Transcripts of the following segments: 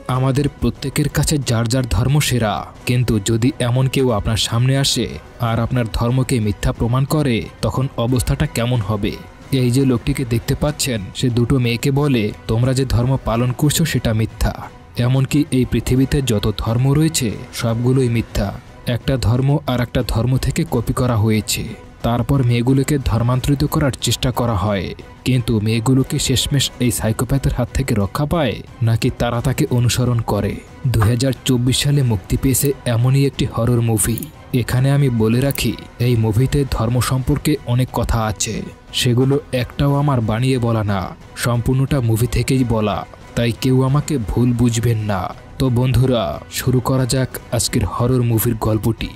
আমাদের প্রত্যেকের কাছে যার যার ধর্ম সেরা, কিন্তু যদি এমন কেউ আপনার সামনে আসে আর আপনার ধর্মকে মিথ্যা প্রমাণ করে, তখন অবস্থাটা কেমন হবে? এই যে লোকটিকে দেখতে পাচ্ছেন, সে দুটো মেয়েকে বলে তোমরা যে ধর্ম পালন করছো সেটা মিথ্যা। এমনকি এই পৃথিবীতে যত ধর্ম রয়েছে সবগুলোই মিথ্যা। একটা ধর্ম আর একটা ধর্ম থেকে কপি করা হয়েছে। তারপর মেয়েগুলোকে ধর্মান্তরিত করার চেষ্টা করা হয়। কিন্তু মেয়েগুলোকে শেষমেশ এই সাইকোপ্যাথের হাত থেকে রক্ষা পায়, নাকি তারা তাকে অনুসরণ করে? 2024 সালে মুক্তি পেয়েছে এমনই একটি হরর মুভি। এখানে আমি বলে রাখি, এই মুভিতে ধর্ম সম্পর্কে অনেক কথা আছে। সেগুলো একটাও আমার বানিয়ে বলা না, সম্পূর্ণটা মুভি থেকেই বলা। তাই কেউ আমাকে ভুল বুঝবেন না। তো বন্ধুরা, শুরু করা যাক আজকের হরর মুভির গল্পটি।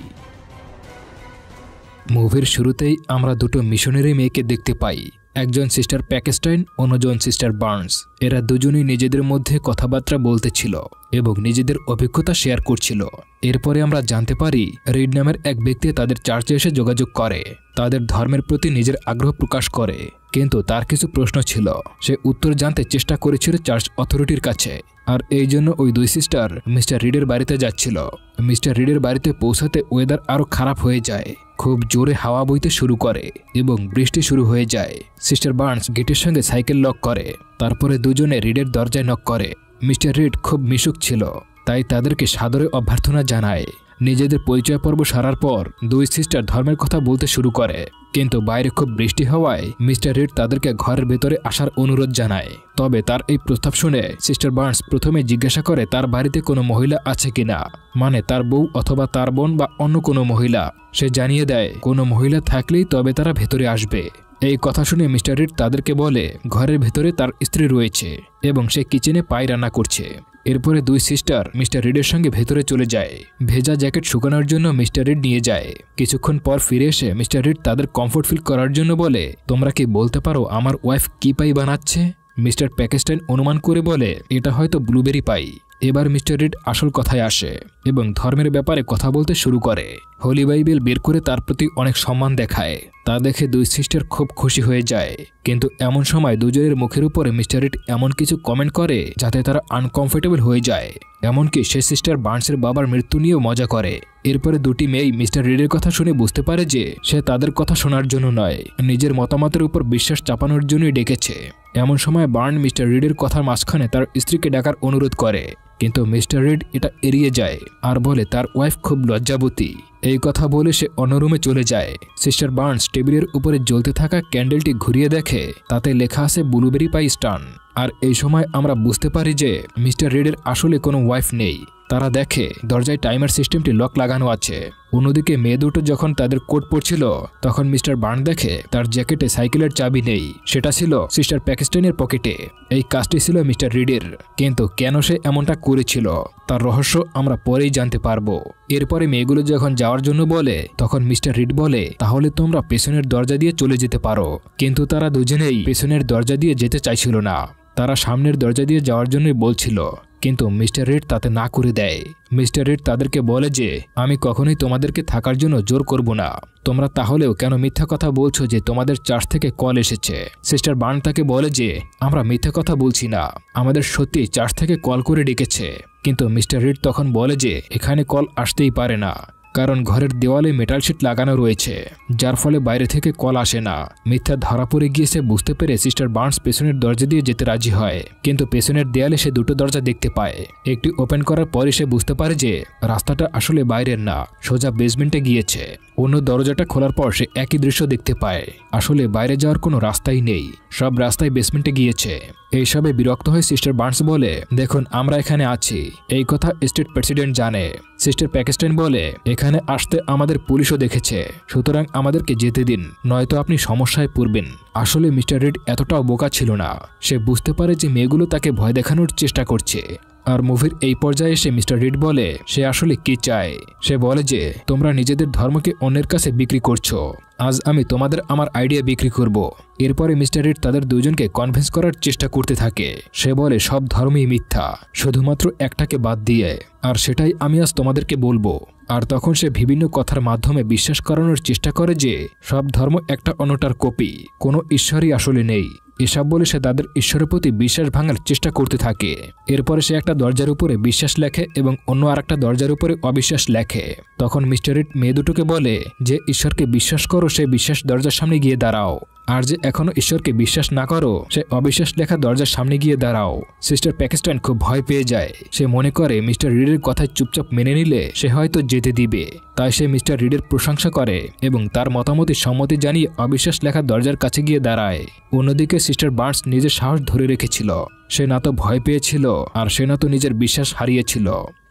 মুভির শুরুতেই আমরা দুটো মিশনারি মেয়েকে দেখতে পাই। একজন সিস্টার প্যাকেস্টাইন, অন্যজন সিস্টার বার্নস। এরা দুজনেই নিজেদের মধ্যে কথাবার্তা বলতেছিল এবং নিজেদের অভিজ্ঞতা শেয়ার করছিল। এরপরে আমরা জানতে পারি রিড নামের এক ব্যক্তি তাদের চার্চে এসে যোগাযোগ করে, তাদের ধর্মের প্রতি নিজের আগ্রহ প্রকাশ করে। কিন্তু তার কিছু প্রশ্ন ছিল, সে উত্তর জানতে চেষ্টা করেছিল চার্চ অথরিটির কাছে। আর এই জন্য ওই দুই সিস্টার মিস্টার রিডের বাড়িতে যাচ্ছিল। মিস্টার রিডের বাড়িতে পৌঁছাতে ওয়েদার আরও খারাপ হয়ে যায়। খুব জোরে হাওয়া বইতে শুরু করে এবং বৃষ্টি শুরু হয়ে যায়। সিস্টার বার্নস গেটের সঙ্গে সাইকেল লক করে। তারপরে দুজনে রিডের দরজায় নক করে। মিস্টার রিড খুব মিশুক ছিল, তাই তাদেরকে সাদরে অভ্যর্থনা জানায়। নিজেদের পরিচয় পর্ব সারার পর দুই সিস্টার ধর্মের কথা বলতে শুরু করে। কিন্তু বাইরে খুব বৃষ্টি হওয়ায় মিস্টার রিড তাদেরকে ঘরের ভেতরে আসার অনুরোধ জানায়। তবে তার এই প্রস্তাব শুনে সিস্টার বার্নস প্রথমে জিজ্ঞাসা করে তার বাড়িতে কোনো মহিলা আছে কিনা, মানে তার বউ অথবা তার বোন বা অন্য কোনো মহিলা। সে জানিয়ে দেয় কোনো মহিলা থাকলেই তবে তারা ভেতরে আসবে। এই কথা শুনে মিস্টার রিড তাদেরকে বলে ঘরের ভেতরে তার স্ত্রী রয়েছে এবং সে কিচেনে পাই রান্না করছে। এরপরে দুই সিস্টার মিস্টার রিডের সঙ্গে ভেতরে চলে যায়। ভেজা জ্যাকেট শুকানোর জন্য মিস্টার রিড নিয়ে যায়। কিছুক্ষণ পর ফিরে এসে মিস্টার রিড তাদের কমফোর্ট ফিল করার জন্য বলে, তোমরা কি বলতে পারো আমার ওয়াইফ কি পাই বানাচ্ছে? মিস্টার প্যাকেস্টাইন অনুমান করে বলে, এটা হয়তো ব্লুবেরি পাই। এবার মিস্টার রিড আসল কথায় আসে এবং ধর্মের ব্যাপারে কথা বলতে শুরু করে। হোলি বাইবেল বের করে তার প্রতি অনেক সম্মান দেখায়। তা দেখে দুই সিস্টার খুব খুশি হয়ে যায়। কিন্তু এমন সময় দুজনের মুখের উপরে মিস্টার রিড এমন কিছু কমেন্ট করে যাতে তারা আনকমফোর্টেবল হয়ে যায়। এমনকি সে সিস্টার বার্নসের বাবার মৃত্যু নিয়েও মজা করে। এরপরে দুটি মেয়েই মিস্টার রিডের কথা শুনে বুঝতে পারে যে সে তাদের কথা শোনার জন্য নয়, নিজের মতামতের উপর বিশ্বাস চাপানোর জন্যই ডেকেছে। এমন সময় বার্ন মিস্টার রিডের কথার মাঝখানে তার স্ত্রীকে ডাকার অনুরোধ করে, কিন্তু মিস্টার রিড এটা এড়িয়ে যায় আর বলে তার ওয়াইফ খুব লজ্জাবতী। এই কথা বলে সে অন্য রুমে চলে যায়। সিস্টার বার্নস টেবিলের উপরে জ্বলতে থাকা ক্যান্ডেলটি ঘুরিয়ে দেখে, তাতে লেখা আছে ব্লুবেরি পাই স্টান। আর এই সময় আমরা বুঝতে পারি যে মিস্টার রিডের আসলে কোনো ওয়াইফ নেই। তারা দেখে দরজায় টাইমার সিস্টেমটি লক লাগানো আছে। অন্যদিকে মেয়ে দুটো যখন তাদের কোট পরছিল, তখন মিস্টার বার্ন দেখে তার জ্যাকেটে সাইকেলের চাবি নেই। সেটা ছিল সিস্টার প্যাকেস্টাইনের পকেটে। এই কাজটি ছিল মিস্টার রিডের, কিন্তু কেন সে এমনটা করেছিল তার রহস্য আমরা পরেই জানতে পারবো। এরপরে মেয়েগুলো যখন যাওয়ার জন্য বলে, তখন মিস্টার রিড বলে, তাহলে তোমরা পেছনের দরজা দিয়ে চলে যেতে পারো। কিন্তু তারা দুজনেই পেছনের দরজা দিয়ে যেতে চাইছিল না, তারা সামনের দরজা দিয়ে যাওয়ার জন্যই বলছিল। কিন্তু মিস্টার রিড তাতে না করে দেয়। মিস্টার রিড তাদেরকে বলে যে আমি কখনোই তোমাদেরকে থাকার জন্য জোর করব না। তোমরা তাহলেও কেন মিথ্যা কথা বলছো যে তোমাদের চার্চ থেকে কল এসেছে? সিস্টার বার্ন তাকে বলে যে আমরা মিথ্যা কথা বলছি না, আমাদের সত্যি চার্চ থেকে কল করে ডেকেছে। কিন্তু মিস্টার রিড তখন বলে যে এখানে কল আসতেই পারে না, কারণ ঘরের দেওয়ালে মেটাল শিট লাগানো রয়েছে, যার ফলে বাইরে থেকে কল আসে না। মিথ্যা ধরা পড়ে গিয়েছে বুঝতে পেরে সিস্টার বার্নস পেছনের দরজা দিয়ে যেতে রাজি হয়। কিন্তু পেছনের দেয়ালে সে দুটো দরজা দেখতে পায়। একটি ওপেন করার পরে সে বুঝতে পারে যে রাস্তাটা আসলে বাইরের না, সোজা বেসমেন্টে গিয়েছে। অন্য দরজাটা খোলার পর সে একই দৃশ্য দেখতে পায়, আসলে বাইরে যাওয়ার কোনো রাস্তাই নেই, সব রাস্তায় বেসমেন্টে গিয়েছে। এইসবে বিরক্ত হয়ে সিস্টার বার্নস বলে, দেখুন আমরা এখানে আছি, এই কথা স্টেট প্রেসিডেন্ট জানে। সিস্টার প্যাকেস্টাইন বলে, এখানে আসতে আমাদের পুলিশও দেখেছে, সুতরাং আমাদেরকে যেতে দিন, নয়তো আপনি সমস্যায় পড়বেন। আসলে মিস্টার রিড এতটাও বোকা ছিল না। সে বুঝতে পারে যে মেয়েগুলো তাকে ভয় দেখানোর চেষ্টা করছে। আর মুভির এই পর্যায়ে এসে মিস্টার রিড বলে সে আসলে কি চায়। সে বলে যে তোমরা নিজেদের ধর্মকে অন্যের কাছে বিক্রি করছো, আজ আমি তোমাদের আমার আইডিয়া বিক্রি করব। এরপরে মিস্টার রিড তাদের দুজনকে কনভিন্স করার চেষ্টা করতে থাকে। সে বলে সব ধর্মই মিথ্যা, শুধুমাত্র একটাকে বাদ দিয়ে, আর সেটাই আমি আজ তোমাদেরকে বলবো। আর তখন সে বিভিন্ন কথার মাধ্যমে বিশ্বাস করানোর চেষ্টা করে যে সব ধর্ম একটা অন্যটার কপি, কোনো ঈশ্বরই আসলে নেই। এসব বলে সে তাদের ঈশ্বরের প্রতি বিশ্বাস ভাঙার চেষ্টা করতে থাকে। এরপরে সে একটা দরজার উপরে বিশ্বাস লেখে এবং অন্য আরেকটা দরজার উপরে অবিশ্বাস লেখে। তখন মিস্টার রিড মেয়ে দুটোকে বলে যে ঈশ্বরকে বিশ্বাস করো সে বিশ্বাস দরজার সামনে গিয়ে দাঁড়াও, আর যে এখনো ঈশ্বরকে বিশ্বাস না করো সে অবিশ্বাস লেখা দরজার সামনে গিয়ে দাঁড়াও। সিস্টার প্যাকেস্টাইন খুব ভয় পেয়ে যায়। সে মনে করে মিস্টার রিডের কথায় চুপচাপ মেনে নিলে সে হয়তো যেতে দিবে, তাই সে মিস্টার রিডের প্রশংসা করে এবং তার মতামতে সম্মতি জানিয়ে অবিশ্বাস লেখা দরজার কাছে গিয়ে দাঁড়ায়। অন্যদিকে সিস্টার বার্নস নিজের সাহস ধরে রেখেছিল। সে না তো ভয় পেয়েছিল আর সে না তো নিজের বিশ্বাস হারিয়েছিল।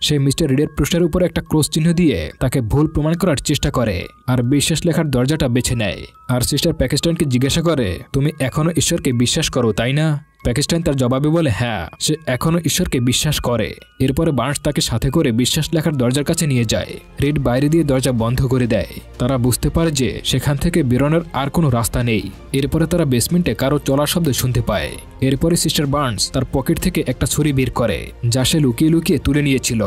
সে মিস্টার রিডের পৃষ্ঠার উপর একটা ক্রস চিহ্ন দিয়ে তাকে ভুল প্রমাণ করার চেষ্টা করে আর বিশ্বাস লেখার দরজাটা বেছে নেয়। আর সিস্টার প্যাকেস্টাইনকে জিজ্ঞাসা করে, তুমি এখনো ঈশ্বরকে বিশ্বাস করো তাই না? প্যাকেস্টাইন তার জবাবে বলে হ্যাঁ, সে এখনো ঈশ্বরকে বিশ্বাস করে। এরপরে বার্নস তাকে সাথে করে বিশ্বাস লেখার দরজার কাছে নিয়ে যায়। রিড বাইরে দিয়ে দরজা বন্ধ করে দেয়। তারা বুঝতে পারে যে সেখান থেকে বেরোনোর আর কোনো রাস্তা নেই। এরপরে তারা বেসমেন্টে কারো চলার শব্দ শুনতে পায়। এরপরে সিস্টার বার্নস তার পকেট থেকে একটা ছুরি বের করে যা সে লুকিয়ে লুকিয়ে তুলে নিয়েছিল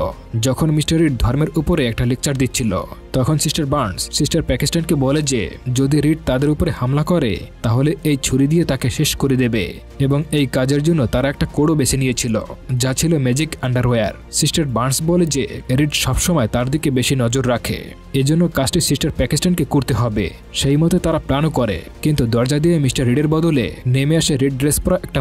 যখন মিস্টার রিড ধর্মের উপরে একটা লেকচার দিচ্ছিল। তখন সিস্টার বার্নস সিস্টার প্যাকেস্টাইনকে বলে যে যদি রিড তাদের উপরে হামলা করে তাহলে এই ছুরি দিয়ে তাকে শেষ করে দেবে, এবং এই কাজের জন্য তারা একটা কোডও বেছে নিয়েছিল যা ছিল ম্যাজিক আন্ডারওয়্যার। সিস্টার বার্নস বলে যে রিড সবসময় তার দিকে বেশি নজর রাখে, এজন্য কাজটি সিস্টার প্যাকেস্টাইনকে করতে হবে। সেই মতে তারা প্ল্যানও করে, কিন্তু দরজা দিয়ে মিস্টার রিডের বদলে নেমে আসে রেড ড্রেস পরা একটা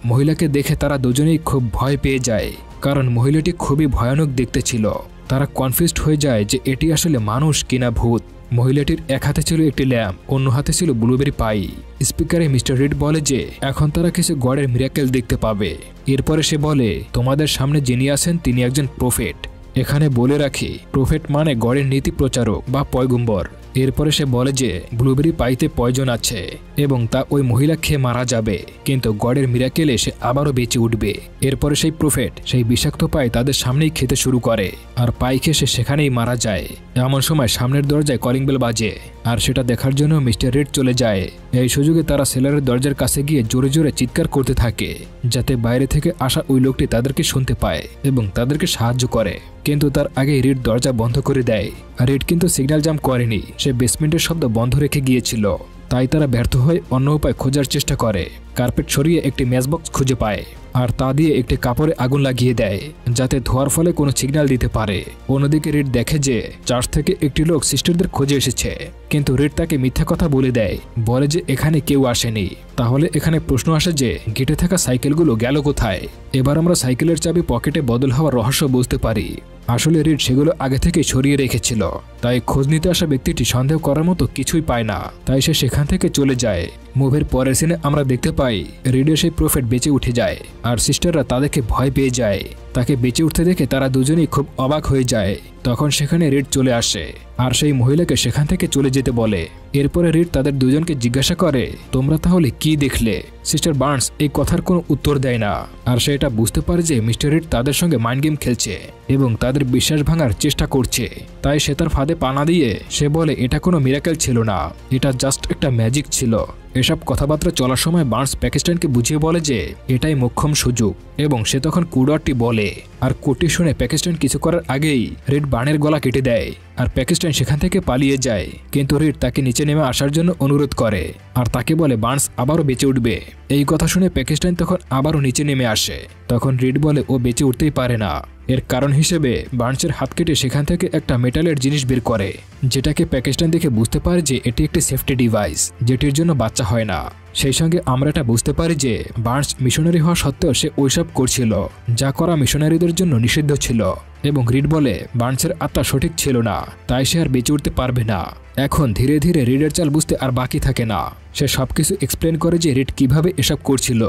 মহিলাকে দেখে তারা দুজনেই খুব ভয় পেয়ে যায়, কারণ মহিলাটি খুবই ভয়ানক দেখতে ছিল। তারা কনফিউজড হয়ে যায় যে এটি আসলে মানুষ কিনা ভূত। মহিলাটির এক হাতে ছিল একটি ল্যাম্প, অন্য হাতে ছিল ব্লুবেরি পাই। স্পিকারে মিস্টার রিড বলে যে এখন তারা কিছু গডের মিরাকেল দেখতে পাবে। এরপরে সে বলে তোমাদের সামনে যিনি আছেন তিনি একজন প্রফেট। এখানে বলে রাখি প্রফেট মানে গডের নীতি প্রচারক বা পয়গম্বর। এরপরে সে বলে যে ব্লুবেরি পাইতে পয়জন আছে এবং তা ওই মহিলা খেয়ে মারা যাবে, কিন্তু গডের মিরাকেলে সে আবারও বেঁচে উঠবে। এরপরে সেই প্রফেট সেই বিষাক্ত পাই তাদের সামনেই খেতে শুরু করে আর পাই খেয়ে সে সেখানেই মারা যায়। এমন সময় সামনের দরজায় কলিং বেল বাজে আর সেটা দেখার জন্য মিস্টার রিড চলে যায়। এই সুযোগে তারা সেলারের দরজার কাছে গিয়ে জোরে জোরে চিৎকার করতে থাকে যাতে বাইরে থেকে আসা ওই লোকটি তাদেরকে শুনতে পায় এবং তাদেরকে সাহায্য করে, কিন্তু তার আগে রিড দরজা বন্ধ করে দেয়। রিড কিন্তু সিগন্যাল জাম্প করেনি, সে বেসমেন্টের শব্দ বন্ধ রেখে গিয়েছিল। তাই তারা ব্যর্থ হয়ে অন্য উপায় খোঁজার চেষ্টা করে। কার্পেট সরিয়ে একটি ম্যাচবক্স খুঁজে পায় আর তা দিয়ে একটি কাপড়ে আগুন লাগিয়ে দেয় যাতে ধোয়ার ফলে কোনো সিগন্যাল দিতে পারে। অন্যদিকে রিড দেখে যে চার্চ থেকে একটি লোক সিস্টারদের খোঁজে এসেছে, কিন্তু রিড তাকে মিথ্যা কথা বলে দেয়, বলে যে এখানে কেউ আসেনি। তাহলে এখানে প্রশ্ন আসে যে গেটে থাকা সাইকেলগুলো গেল কোথায়? এবার আমরা সাইকেলের চাবি পকেটে বদল হওয়ার রহস্য বুঝতে পারি। আসলে রিড সেগুলো আগে থেকে সরিয়ে রেখেছিল, তাই খোঁজ নিতে আসা ব্যক্তিটি সন্দেহ করার মতো কিছুই পায় না, তাই সে সেখান থেকে চলে যায়। মুভির পরের সিনে আমরা দেখতে পাই রিডের সেই প্রফেট বেঁচে উঠে যায় আর সিস্টাররা তাদেরকে ভয় পেয়ে যায়। তাকে বেঁচে উঠতে দেখে তারা দুজনেই খুব অবাক হয়ে যায়। তখন সেখানে রিড চলে আসে আর সেই মহিলাকে সেখান থেকে চলে যেতে বলে। এরপরে রিড তাদের দুজনকে জিজ্ঞাসা করে তোমরা তাহলে কি দেখলে? সিস্টার বার্নস এই কথার কোনো উত্তর দেয় না আর সে এটা বুঝতে পারে যে মিস্টার রিড তাদের সঙ্গে মাইন্ড গেম খেলছে এবং তাদের বিশ্বাস ভাঙার চেষ্টা করছে। তাই সে তার ফাঁদে পানা দিয়ে সে বলে এটা কোনো মিরাকেল ছিল না, এটা জাস্ট একটা ম্যাজিক ছিল। এসব কথাবার্তা চলার সময় বার্নস প্যাকেস্টাইনকে বুঝিয়ে বলে যে এটাই মোক্ষম সুযোগ এবং সে তখন কোডটি বলে। আর কোডটি শুনে প্যাকেস্টাইন কিছু করার আগেই রিড বার্নের গলা কেটে দেয় আর প্যাকেস্টাইন সেখান থেকে পালিয়ে যায়, কিন্তু রিড তাকে নিচে নেমে আসার জন্য অনুরোধ করে আর তাকে বলে বার্নস আবারও বেঁচে উঠবে। এই কথা শুনে প্যাকেস্টাইন তখন আবারও নিচে নেমে আসে। তখন রিড বলে ও বেঁচে উঠতেই পারে না। এর কারণ হিসেবে বার্নসের হাত কেটে সেখান থেকে একটা মেটালের জিনিস বের করে, যেটাকে প্যাকেস্টাইন দেখে বুঝতে পারে যে এটি একটি সেফটি ডিভাইস যেটির জন্য বাচ্চা হয় না। সেই সঙ্গে আমরা এটা বুঝতে পারি যে বার্নস মিশনারি হওয়া সত্ত্বেও সে ওইসব করছিল যা করা মিশনারিদের জন্য নিষিদ্ধ ছিল, এবং রিড বলে বার্নসের আত্মা সঠিক ছিল না, তাই সে আর বেঁচে উঠতে পারবে না। এখন ধীরে ধীরে রিডের চাল বুঝতে আর বাকি থাকে না। সে সবকিছু এক্সপ্লেন করে যে রিড কিভাবে এসব করছিল।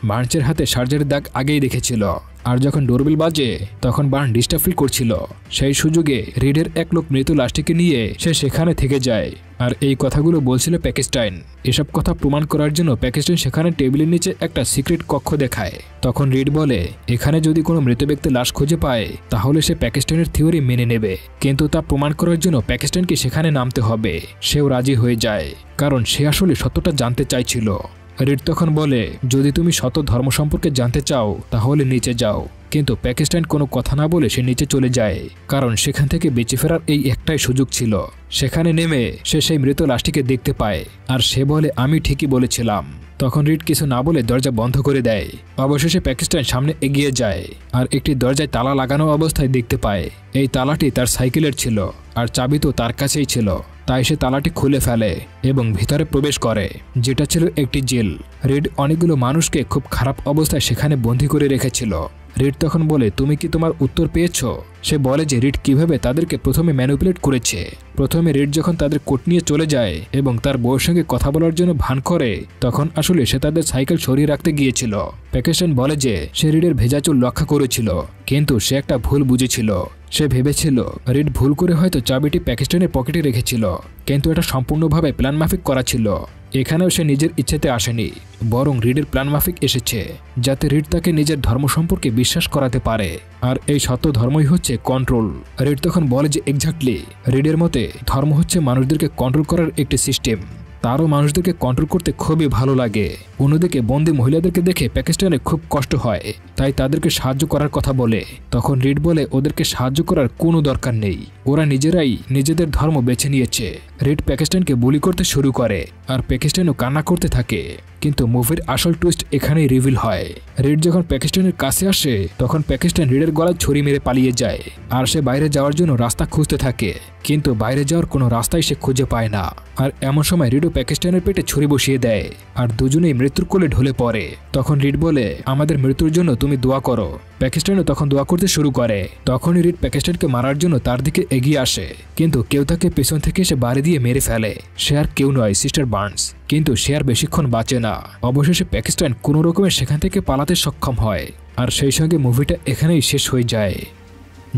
বার্নসের হাতে সার্জারির দাগ আগেই দেখেছিল, আর যখন ডোরবেল বাজে তখন বার্ন ডিস্টার্ব ফিল করছিল। সেই সুযোগে রিডের এক লোক মৃত লাশটিকে নিয়ে সে সেখানে থেকে যায় আর এই কথাগুলো বলছিল প্যাকেস্টাইন। এসব কথা প্রমাণ করার জন্য প্যাকেস্টাইন সেখানে টেবিলের নিচে একটা সিক্রেট কক্ষ দেখায়। তখন রিড বলে এখানে যদি কোনো মৃত ব্যক্তি লাশ খুঁজে পায় তাহলে সে প্যাকেস্টাইনের থিওরি মেনে নেবে, কিন্তু তা প্রমাণ করার জন্য প্যাকেস্টাইনকে সেখানে নামতে হবে। সেও রাজি হয়ে যায় কারণ সে আসলে সত্যটা জানতে চাইছিল। রিড তখন বলে যদি তুমি শত ধর্ম সম্পর্কে জানতে চাও তাহলে নিচে যাও, কিন্তু প্যাকেস্টাইন কোনো কথা না বলে সে নিচে চলে যায় কারণ সেখান থেকে বেঁচে ফেরার এই একটাই সুযোগ ছিল। সেখানে নেমে সে সেই মৃত লাশটিকে দেখতে পায় আর সে বলে আমি ঠিকই বলেছিলাম। তখন রিড কিছু না বলে দরজা বন্ধ করে দেয়। অবশেষে প্যাকিস্টাইন সামনে এগিয়ে যায় আর একটি দরজায় তালা লাগানো অবস্থায় দেখতে পায় এই তালাটি তার সাইকেলের ছিল আর চাবি তো তার কাছেই ছিল। তাই সে তালাটি খুলে ফেলে এবং ভিতরে প্রবেশ করে, যেটা ছিল একটি জেল। রিড অনেকগুলো মানুষকে খুব খারাপ অবস্থায় সেখানে বন্দী করে রেখেছিল। রিড তখন বলে, তুমি কি তোমার উত্তর পেয়েছো? সে বলে যে রিড কিভাবে তাদেরকে প্রথমে ম্যানিপুলেট করেছে। প্রথমে রিড যখন তাদের কোট নিয়ে চলে যায় এবং তার বউয়ের সঙ্গে কথা বলার জন্য ভান করে, তখন আসলে সে তাদের সাইকেল সরিয়ে রাখতে গিয়েছিল। প্যাকিস্টাইন বলে যে সে রিডের ভেজা চুল রক্ষা করেছিল, কিন্তু সে একটা ভুল বুঝেছিল। সে ভেবেছিল রিড ভুল করে হয়তো চাবিটি প্যাকিস্টাইনের পকেটে রেখেছিল, কিন্তু এটা সম্পূর্ণভাবে প্ল্যান মাফিক করা ছিল। এখানেও সে নিজের ইচ্ছেতে আসেনি, বরং রিডের প্ল্যান মাফিক এসেছে, যাতে রিড তাকে নিজের ধর্ম সম্পর্কে বিশ্বাস করাতে পারে। আর এই সত্য ধর্মই হচ্ছে কন্ট্রোল। রিড তখন বলে যে এক্স্যাক্টলি, রিডের মতে ধর্ম হচ্ছে মানুষদেরকে কন্ট্রোল করার একটি সিস্টেম। তারও মানুষদেরকে কন্ট্রোল করতে খুবই ভালো লাগে। অন্যদিকে বন্দি মহিলাদেরকে দেখে প্যাকিস্তানে খুব কষ্ট হয়, তাই তাদেরকে সাহায্য করার কথা বলে। তখন রিড বলে ওদেরকে সাহায্য করার কোনো দরকার নেই, ওরা নিজেরাই নিজেদের ধর্ম বেছে নিয়েছে। রিড প্যাকিস্তানকে বুলি করতে শুরু করে আর প্যাকিস্তানও কান্না করতে থাকে। কিন্তু মুভির আসল টুইস্ট এখানেই রিভিল হয়। রিড যখন প্যাকিস্তানের কাছে আসে, তখন প্যাকিস্তান রিডের গলায় ছুরি মেরে পালিয়ে যায় আর সে বাইরে যাওয়ার জন্য রাস্তা খুঁজতে থাকে, কিন্তু বাইরে যাওয়ার কোনো রাস্তাই সে খুঁজে পায় না। আর এমন সময় রিডও প্যাকিস্তানের পেটে ছুরি বসিয়ে দেয় আর দুজনেই মৃত্যুর কোলে ঢলে পড়ে। তখন রিড বলে, আমাদের মৃত্যুর জন্য তুমি দোয়া করো। প্যাকিস্তানও তখন দোয়া করতে শুরু করে। তখনই রিড প্যাকিস্তানকে মারার জন্য তার দিকে এগিয়ে আসে, কিন্তু কেউ তাকে পেছন থেকে সে বাড়ি দিয়ে মেরে ফেলে। সে আর কেউ নয়, সিস্টার বার্নস। কিন্তু সে আর বেশিক্ষণ বাঁচে না। অবশেষে প্যাকিস্তান কোনো রকমের সেখান থেকে পালাতে সক্ষম হয় আর সেই সঙ্গে মুভিটা এখানেই শেষ হয়ে যায়।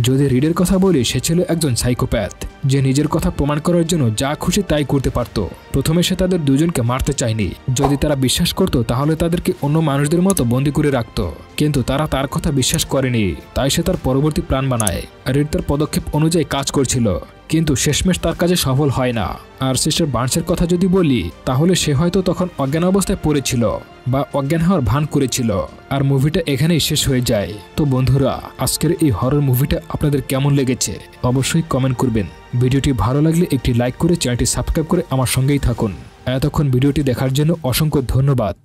যদি রিডের কথা বলি, সে ছিল একজন সাইকোপ্যাথ, যে নিজের কথা প্রমাণ করার জন্য যা খুশি তাই করতে পারত। প্রথমে সে তাদের দুজনকে মারতে চায়নি। যদি তারা বিশ্বাস করত তাহলে তাদেরকে অন্য মানুষদের মতো বন্দী করে রাখত, কিন্তু তারা তার কথা বিশ্বাস করেনি। তাই সে তার পরবর্তী প্ল্যান বানায়। রিড তার পদক্ষেপ অনুযায়ী কাজ করছিল, কিন্তু শেষমেশ তার কাজে সফল হয় না। আর সিস্টার বার্নসের কথা যদি বলি, তাহলে সে হয়তো তখন অজ্ঞান অবস্থায় পড়েছিল বা অজ্ঞান হওয়ার ভান করেছিল। আর মুভিটা এখানেই শেষ হয়ে যায়। তো বন্ধুরা, আজকের এই হরর মুভিটা আপনাদের কেমন লেগেছে অবশ্যই কমেন্ট করবেন। ভিডিওটি ভালো লাগলে একটি লাইক করে চ্যানেলটি সাবস্ক্রাইব করে আমার সঙ্গেই থাকুন। এতক্ষণ ভিডিওটি দেখার জন্য অসংখ্য ধন্যবাদ।